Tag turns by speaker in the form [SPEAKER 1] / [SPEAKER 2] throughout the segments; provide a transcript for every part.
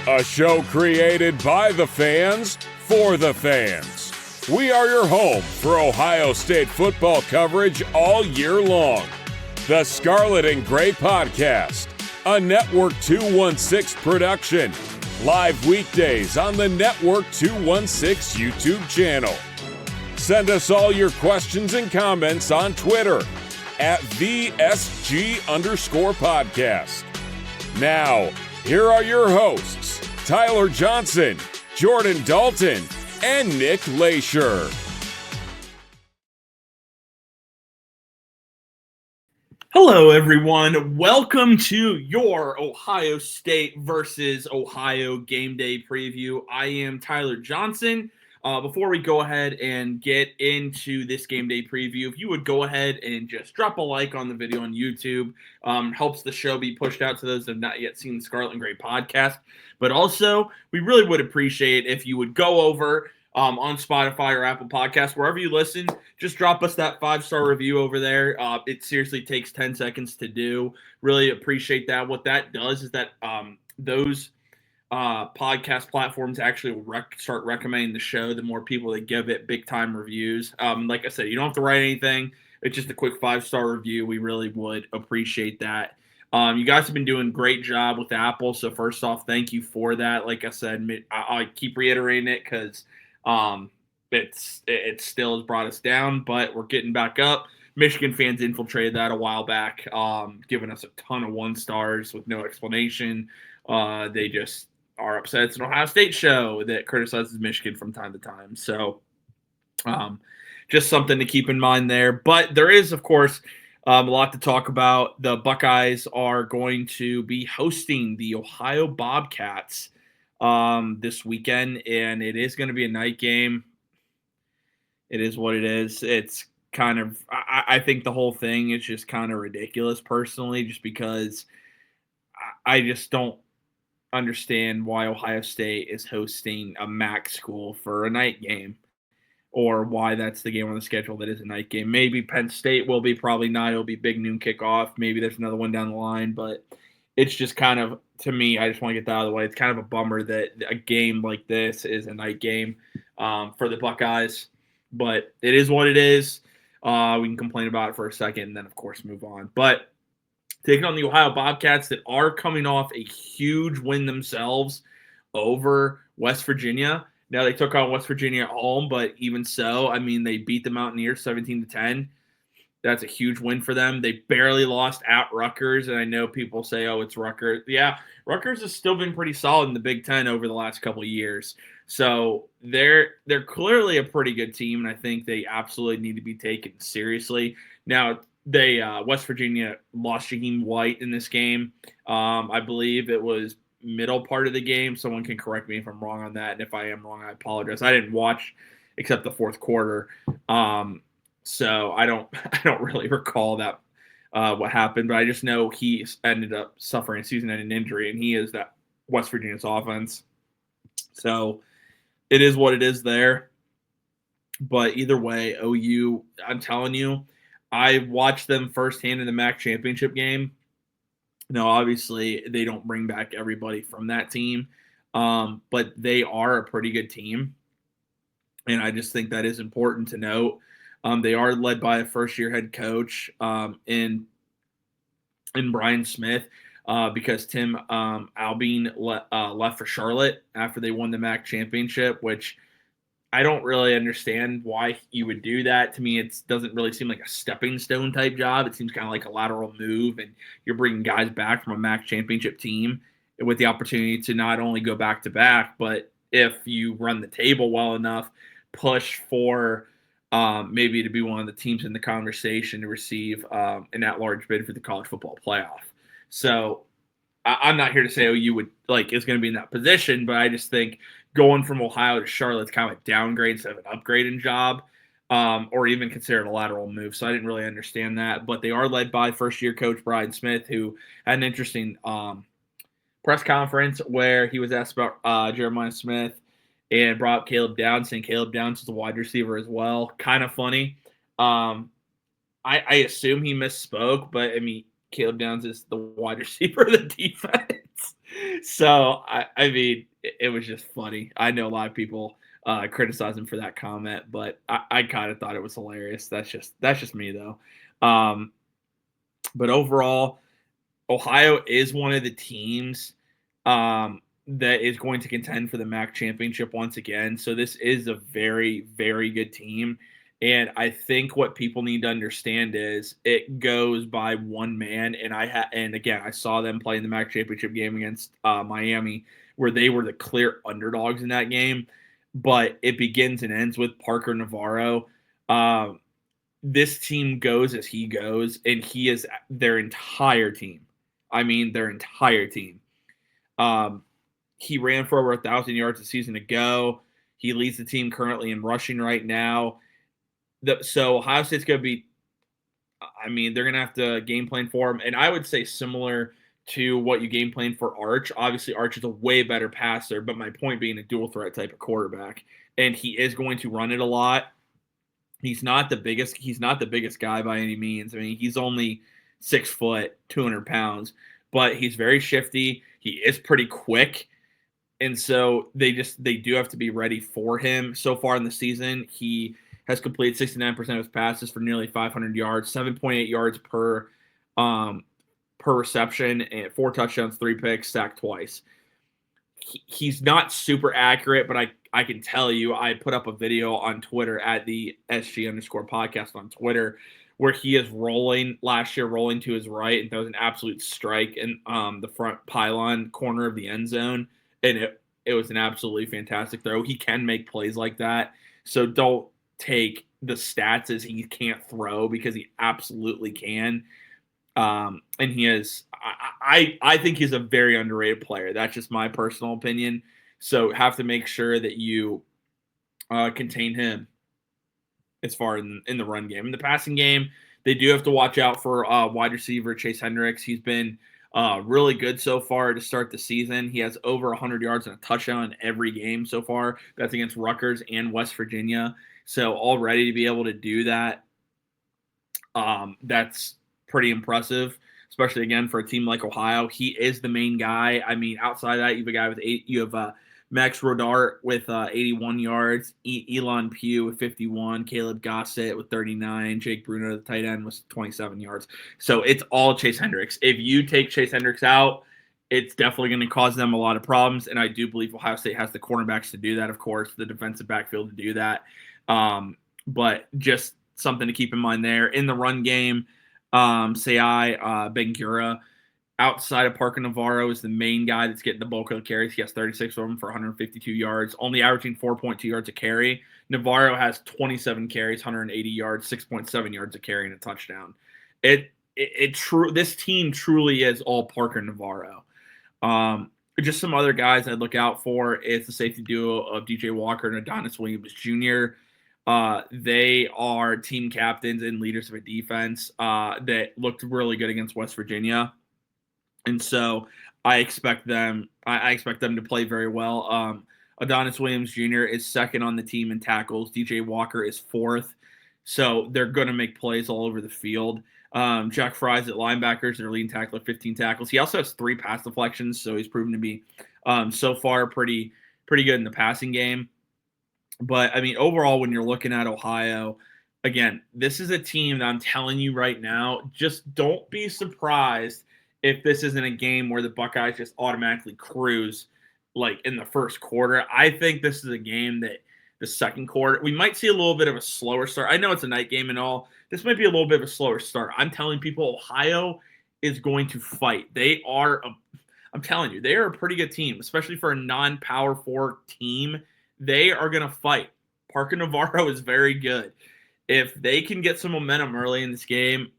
[SPEAKER 1] A show created by the fans, for the fans. We are your home for Ohio State football coverage all year long. The Scarlet and Gray Podcast, a Network 216 production. Live weekdays on the Network 216 YouTube channel. Send us all your questions and comments on Twitter at @VSG_podcast. Now, here are your hosts, Tyler Johnson, Jordan Dalton, and Nick Leisure.
[SPEAKER 2] Hello, everyone. Welcome to your Ohio State versus Ohio game day preview. I am Tyler Johnson. Before we go ahead and get into this game day preview, if you would go ahead and just drop a like on the video on YouTube, helps the show be pushed out to those that have not yet seen the Scarlet and Gray podcast. But also, we really would appreciate if you would go over on Spotify or Apple Podcasts, wherever you listen, just drop us that 5-star review over there. It seriously takes 10 seconds to do. Really appreciate that. What that does is that those podcast platforms actually start recommending the show. The more people that give it big time reviews. Like I said, you don't have to write anything. It's just a quick 5-star review. We really would appreciate that. You guys have been doing a great job with Apple. So first off, thank you for that. Like I said, I keep reiterating it because it still has brought us down, but we're getting back up. Michigan fans infiltrated that a while back, giving us a ton of 1-stars with no explanation. They just are upset. It's an Ohio State show that criticizes Michigan from time to time. So just something to keep in mind there. But there is, of course, a lot to talk about. The Buckeyes are going to be hosting the Ohio Bobcats this weekend, and it is going to be a night game. It is what it is. It's kind of, I think the whole thing is just kind of ridiculous personally, just because I just don't understand why Ohio State is hosting a MAC school for a night game, or why that's the game on the schedule that is a night game. Maybe Penn State will be, probably not. It'll be big noon kickoff. Maybe there's another one down the line, but it's just kind of, to me, I just want to get that out of the way. It's kind of a bummer that a game like this is a night game for the Buckeyes, but it is what it is. We can complain about it for a second and then, of course, move on. But taking on the Ohio Bobcats that are coming off a huge win themselves over West Virginia. Now, they took on West Virginia at home, but even so, I mean, they beat the Mountaineers 17-10. That's a huge win for them. They barely lost at Rutgers, and I know people say, oh, it's Rutgers. Yeah, Rutgers has still been pretty solid in the Big Ten over the last couple of years. So they're clearly a pretty good team, and I think they absolutely need to be taken seriously. Now, West Virginia lost Shaheem White in this game. I believe it was middle part of the game. Someone can correct me if I'm wrong on that, and if I am wrong, I apologize. I didn't watch except the fourth quarter. So I don't really recall that what happened, but I just know he ended up suffering a season-ending injury, and he is that West Virginia's offense. So it is what it is there. But either way, OU, I'm telling you, I watched them firsthand in the MAC championship game. Now, obviously, they don't bring back everybody from that team, but they are a pretty good team, and I just think that is important to note. They are led by a first-year head coach in Brian Smith because Tim Albine left for Charlotte after they won the MAC championship, which I don't really understand why you would do that. To me, it doesn't really seem like a stepping stone type job. It seems kind of like a lateral move, and you're bringing guys back from a MAC championship team with the opportunity to not only go back-to-back, but if you run the table well enough, push for maybe to be one of the teams in the conversation to receive an at-large bid for the college football playoff. So I'm not here to say OU would is going to be in that position, but I just think going from Ohio to Charlotte's kind of a downgrade instead of an upgrade in job, or even considered a lateral move. So I didn't really understand that. But they are led by first-year coach Brian Smith, who had an interesting press conference where he was asked about Jeremiah Smith and brought up Caleb Downs, saying Caleb Downs is a wide receiver as well. Kind of funny. I assume he misspoke, but I mean, Caleb Downs is the wide receiver of the defense. So I mean, it was just funny. I know a lot of people criticize him for that comment, but I kind of thought it was hilarious. That's just me though. Um, but overall, Ohio is one of the teams that is going to contend for the MAC championship once again. So this is a very, very good team. And I think what people need to understand is it goes by one man. And again, I saw them play in the MAC championship game against Miami, where they were the clear underdogs in that game. But it begins and ends with Parker Navarro. This team goes as he goes, and he is their entire team. I mean, their entire team. He ran for over 1,000 yards a season ago. He leads the team currently in rushing right now. So Ohio State's going to be, I mean, they're going to have to game plan for him. And I would say similar to what you game plan for Arch. Obviously, Arch is a way better passer, but my point being a dual threat type of quarterback. And he is going to run it a lot. He's not the biggest guy by any means. I mean, he's only 6 foot, 200 pounds, but he's very shifty. He is pretty quick. And so they do have to be ready for him. So far in the season, he has completed 69% of his passes for nearly 500 yards, 7.8 yards per reception, and 4 touchdowns, 3 picks, sacked twice. He's not super accurate, but I can tell you, I put up a video on Twitter at the SG_podcast on Twitter where he is rolling to his right and throws an absolute strike in the front pylon corner of the end zone. And it was an absolutely fantastic throw. He can make plays like that. So don't take the stats as he can't throw, because he absolutely can. And he is, I think he's a very underrated player. That's just my personal opinion. So have to make sure that you contain him as far in the run game. In the passing game, they do have to watch out for wide receiver Chase Hendricks. He's been really good so far to start the season. He has over 100 yards and a touchdown in every game so far. That's against Rutgers and West Virginia. So already to be able to do that, that's pretty impressive, especially again for a team like Ohio. He is the main guy. I mean, outside of that, you have a guy with 8. You have Max Rodart with 81 yards, Elon Pugh with 51, Caleb Gossett with 39, Jake Bruno, the tight end, was 27 yards. So it's all Chase Hendricks. If you take Chase Hendricks out, it's definitely going to cause them a lot of problems, and I do believe Ohio State has the cornerbacks to do that, of course, the defensive backfield to do that. But just something to keep in mind there. In the run game, Bangura, outside of Parker Navarro, is the main guy that's getting the bulk of the carries. He has 36 of them for 152 yards, only averaging 4.2 yards a carry. Navarro has 27 carries, 180 yards, 6.7 yards a carry, and a touchdown. This team truly is all Parker Navarro. Just some other guys I'd look out for is the safety duo of DJ Walker and Adonis Williams Jr. They are team captains and leaders of a defense that looked really good against West Virginia. And so I expect them to play very well. Adonis Williams Jr. is second on the team in tackles. DJ Walker is fourth. So they're going to make plays all over the field. Jack Fry's at linebackers, their leading tackler, 15 tackles. He also has 3 pass deflections, so he's proven to be so far pretty good in the passing game. But, I mean, overall, when you're looking at Ohio, again, this is a team that I'm telling you right now, just don't be surprised if this isn't a game where the Buckeyes just automatically cruise, like, in the first quarter. I think this is a game that the second quarter, we might see a little bit of a slower start. I know it's a night game and all. This might be a little bit of a slower start. I'm telling people Ohio is going to fight. I'm telling you, they are a pretty good team, especially for a non-Power 4 team. They are going to fight. Parker Navarro is very good. If they can get some momentum early in this game,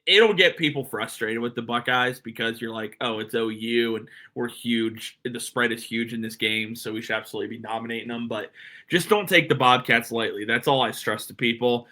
[SPEAKER 2] it'll get people frustrated with the Buckeyes, because you're like, oh, it's OU and we're huge. The spread is huge in this game, so we should absolutely be dominating them. But just don't take the Bobcats lightly. That's all I stress to people,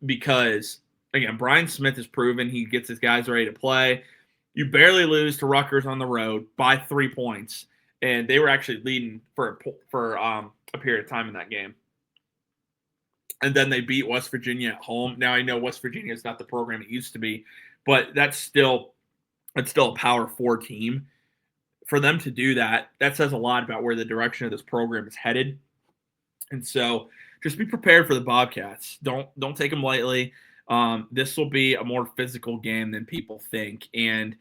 [SPEAKER 2] because, again, Brian Smith has proven he gets his guys ready to play. You barely lose to Rutgers on the road by 3 points, and they were actually leading for a period of time in that game. And then they beat West Virginia at home. Now, I know West Virginia is not the program it used to be, but that's still a Power 4 team. for them to do that, that says a lot about where the direction of this program is headed. And so just be prepared for the Bobcats. Don't take them lightly. This will be a more physical game than people think. And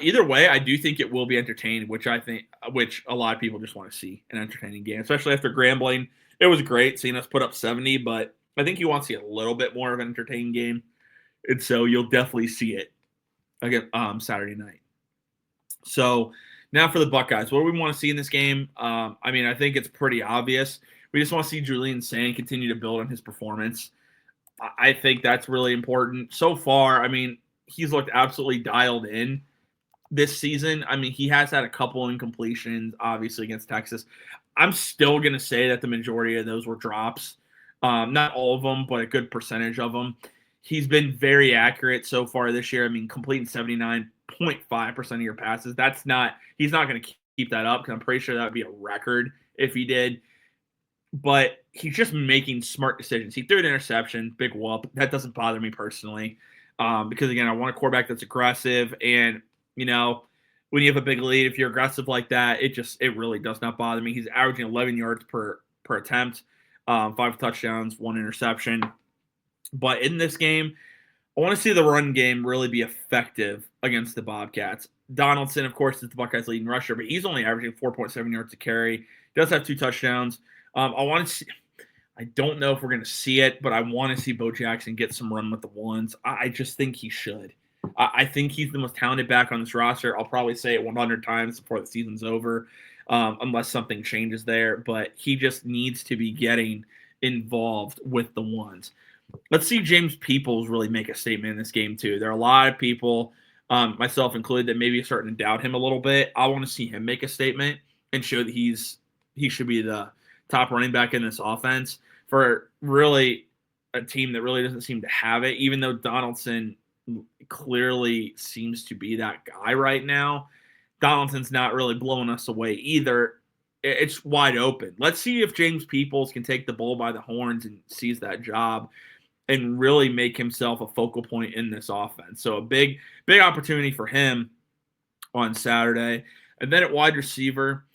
[SPEAKER 2] either way, I do think it will be entertaining, which a lot of people just want to see an entertaining game, especially after Grambling. It was great seeing us put up 70, but I think you want to see a little bit more of an entertaining game. And so you'll definitely see it again Saturday night. So now for the Buckeyes, what do we want to see in this game? I think it's pretty obvious. We just want to see Julian Sain continue to build on his performance. I think that's really important. So far, he's looked absolutely dialed in this season. He has had a couple incompletions, obviously, against Texas. I'm still going to say that the majority of those were drops. Not all of them, but a good percentage of them. He's been very accurate so far this year. Completing 79.5% of your passes. He's not going to keep that up because I'm pretty sure that would be a record if he did. But he's just making smart decisions. He threw an interception, big whoop. That doesn't bother me personally because, again, I want a quarterback that's aggressive. And, when you have a big lead, if you're aggressive like that, it really does not bother me. He's averaging 11 yards per attempt, 5 touchdowns, 1 interception. But in this game, I want to see the run game really be effective against the Bobcats. Donaldson, of course, is the Buckeyes' leading rusher, but he's only averaging 4.7 yards a carry. He does have 2 touchdowns. I want to see. I don't know if we're going to see it, but I want to see Bo Jackson get some run with the ones. I just think he should. I think he's the most talented back on this roster. I'll probably say it 100 times before the season's over, unless something changes there. But he just needs to be getting involved with the ones. Let's see James Peoples really make a statement in this game, too. There are a lot of people, myself included, that maybe are starting to doubt him a little bit. I want to see him make a statement and show that he should be the top running back in this offense for really a team that really doesn't seem to have it, even though Donaldson clearly seems to be that guy right now. Donaldson's not really blowing us away either. It's wide open. Let's see if James Peoples can take the bull by the horns and seize that job and really make himself a focal point in this offense. So a big opportunity for him on Saturday. And then at wide receiver,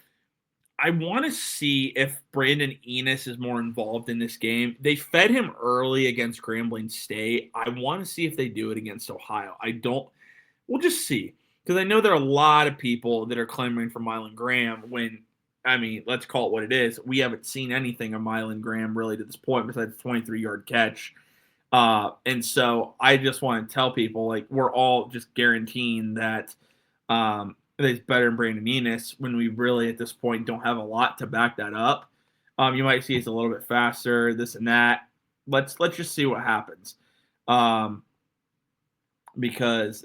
[SPEAKER 2] I want to see if Brandon Enos is more involved in this game. They fed him early against Grambling State. I want to see if they do it against Ohio. We'll just see. Because I know there are a lot of people that are clamoring for Mylan Graham when, let's call it what it is. We haven't seen anything of Mylan Graham really to this point besides a 23-yard catch. And so I just want to tell people, we're all just guaranteeing that it's better than Brandon Enos when we really at this point don't have a lot to back that up. You might see it's a little bit faster, this and that. Let's just see what happens. Because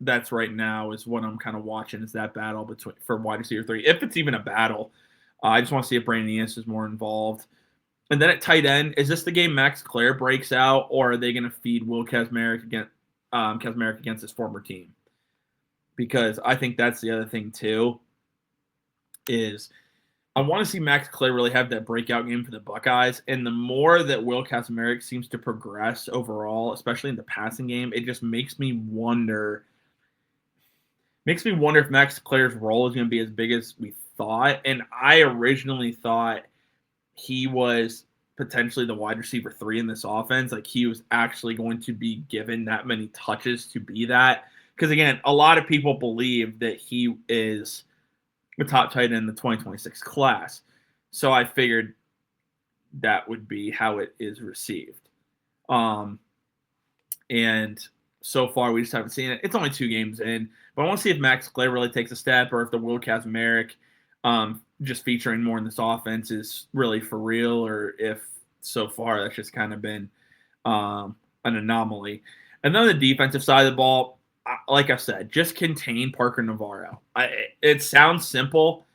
[SPEAKER 2] that's right now is what I'm kind of watching is that battle for wide receiver 3. If it's even a battle, I just want to see if Brandon Enos is more involved. And then at tight end, is this the game Max Clare breaks out, or are they going to feed Will Kazmarek against his former team? Because I think that's the other thing too, is I want to see Max Clare really have that breakout game for the Buckeyes. And the more that Will Kazmarek seems to progress overall, especially in the passing game, it just makes me wonder if Max Clare's role is going to be as big as we thought. And I originally thought he was potentially the wide receiver 3 in this offense. He was actually going to be given that many touches to be that. Because, again, a lot of people believe that he is the top tight end in the 2026 class. So I figured that would be how it is received. And so far, we just haven't seen it. It's only 2 games in. But I want to see if Max Clare really takes a step or if the Will Kazmarek just featuring more in this offense is really for real, or if so far that's just kind of been an anomaly. And then on the defensive side of the ball, like I said, just contain Parker Navarro. It sounds simple,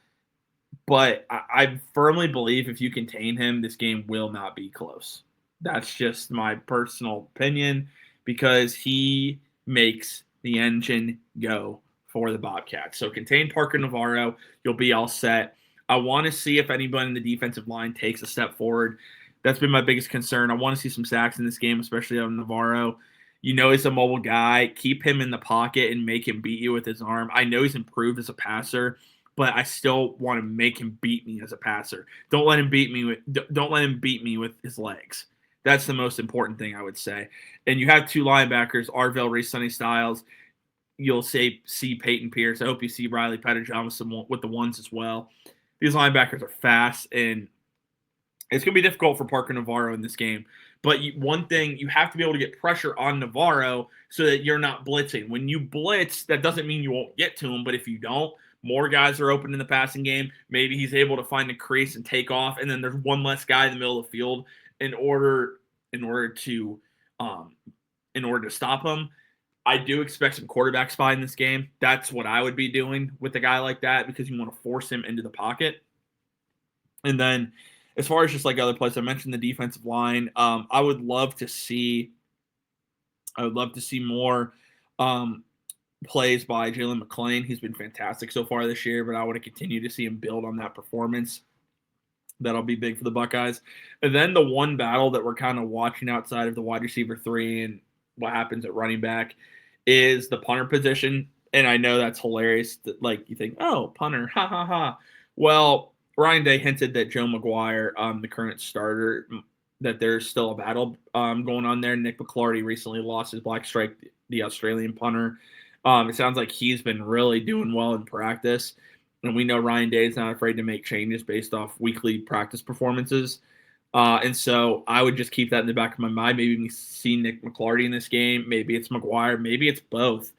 [SPEAKER 2] but I firmly believe if you contain him, this game will not be close. That's just my personal opinion because he makes the engine go for the Bobcats. So contain Parker Navarro. You'll be all set. I want to see if anybody in the defensive line takes a step forward. That's been my biggest concern. I want to see some sacks in this game, especially on Navarro. You know he's a mobile guy. Keep him in the pocket and make him beat you with his arm. I know he's improved as a passer, but I still want to make him beat me as a passer. Don't let him beat me with his legs. That's the most important thing I would say. And you have 2 linebackers, Arvell Reese, Sonny Styles. You'll see Peyton Pierce. I hope you see Riley Pettijohn with the ones as well. These linebackers are fast, and it's going to be difficult for Parker Navarro in this game. But one thing, you have to be able to get pressure on Navarro so that you're not blitzing. When you blitz, that doesn't mean you won't get to him, but if you don't, more guys are open in the passing game. Maybe he's able to find a crease and take off, and then there's one less guy in the middle of the field in order to stop him. I do expect some quarterback spy in this game. That's what I would be doing with a guy like that because you want to force him into the pocket. And then as far as just like other plays, I mentioned the defensive line. I would love to see more plays by Jalen McClain. He's been fantastic so far this year, but I want to continue to see him build on that performance. That'll be big for the Buckeyes. And then the one battle that we're kind of watching outside of the wide receiver 3 and what happens at running back is the punter position. And I know that's hilarious. That, like, you think, oh, punter, ha, ha, ha. Well, Ryan Day hinted that Joe McGuire, the current starter, that there's still a battle going on there. Nick McClarty recently lost his black stripe, the Australian punter. It sounds like he's been really doing well in practice. And we know Ryan Day is not afraid to make changes based off weekly practice performances. And so I would just keep that in the back of my mind. Maybe we see Nick McClarty in this game. Maybe it's McGuire. Maybe it's both.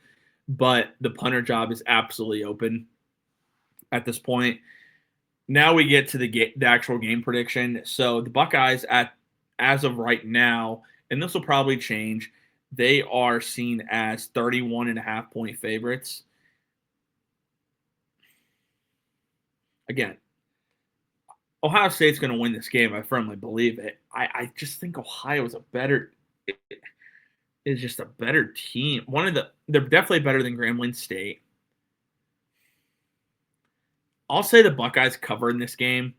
[SPEAKER 2] But the punter job is absolutely open at this point. Now we get to the actual game prediction. So the Buckeyes, as of right now, and this will probably change, they are seen as 31.5-point favorites. Again, Ohio State's going to win this game. I firmly believe it. I just think Ohio is just a better team. They're definitely better than Grambling State. I'll say the Buckeyes cover in this game.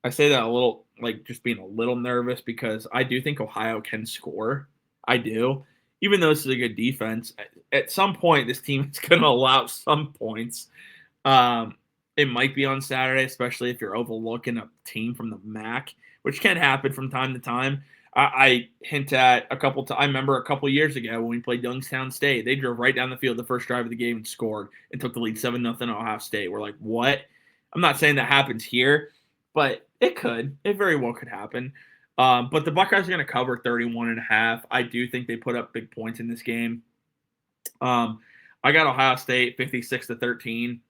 [SPEAKER 2] I say that a little, like, just being a little nervous because I do think Ohio can score. I do. Even though this is a good defense, at some point this team is going to allow some points. It might be on Saturday, especially if you're overlooking a team from the MAC, which can happen from time to time. I hint at a couple times. I remember a couple years ago when we played Youngstown State, they drove right down the field the first drive of the game and scored and took the lead 7-0 Ohio State. We're like, what? I'm not saying that happens here, but it could. It very well could happen. But the Buckeyes are going to cover 31.5. I do think they put up big points in this game. I got Ohio State 56-13.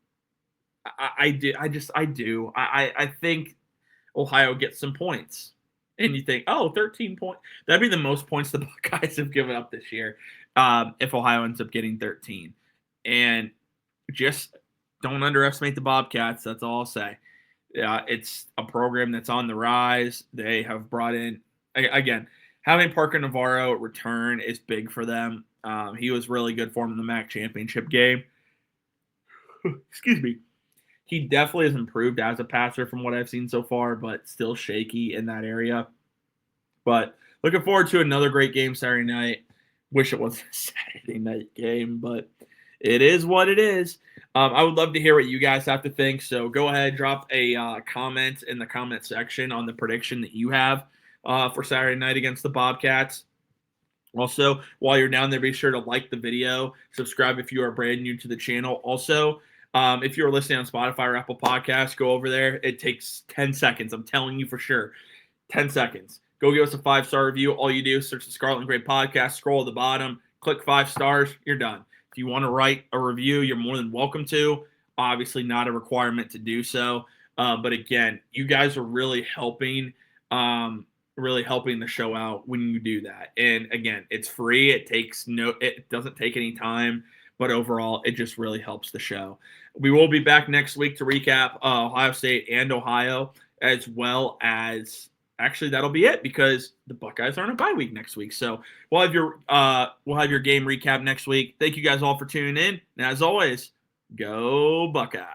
[SPEAKER 2] I do. I think Ohio gets some points. And you think, 13 points. That'd be the most points the Buckeyes have given up this year if Ohio ends up getting 13. And just don't underestimate the Bobcats. That's all I'll say. It's a program that's on the rise. They have brought in, again, having Parker Navarro return is big for them. He was really good for them in the MAC championship game. Excuse me. He definitely has improved as a passer from what I've seen so far, but still shaky in that area. But looking forward to another great game Saturday night. Wish it was a Saturday night game, but it is what it is. I would love to hear what you guys have to think. So go ahead, drop a comment in the comment section on the prediction that you have for Saturday night against the Bobcats. Also, while you're down there, be sure to like the video, subscribe if you are brand new to the channel. Also, if you're listening on Spotify or Apple Podcasts, go over there. It takes 10 seconds. I'm telling you for sure. 10 seconds. Go give us a 5-star review. All you do is search the Scarlet and Gray Podcast, scroll at the bottom, click 5 stars. You're done. If you want to write a review, you're more than welcome to. Obviously, not a requirement to do so. But again, you guys are really helping the show out when you do that. And again, it's free. It doesn't take any time. But overall, it just really helps the show. We will be back next week to recap Ohio State and Ohio, as well as actually that'll be it because the Buckeyes are on a bye week next week. So we'll have your game recap next week. Thank you guys all for tuning in. And as always, go Buckeyes.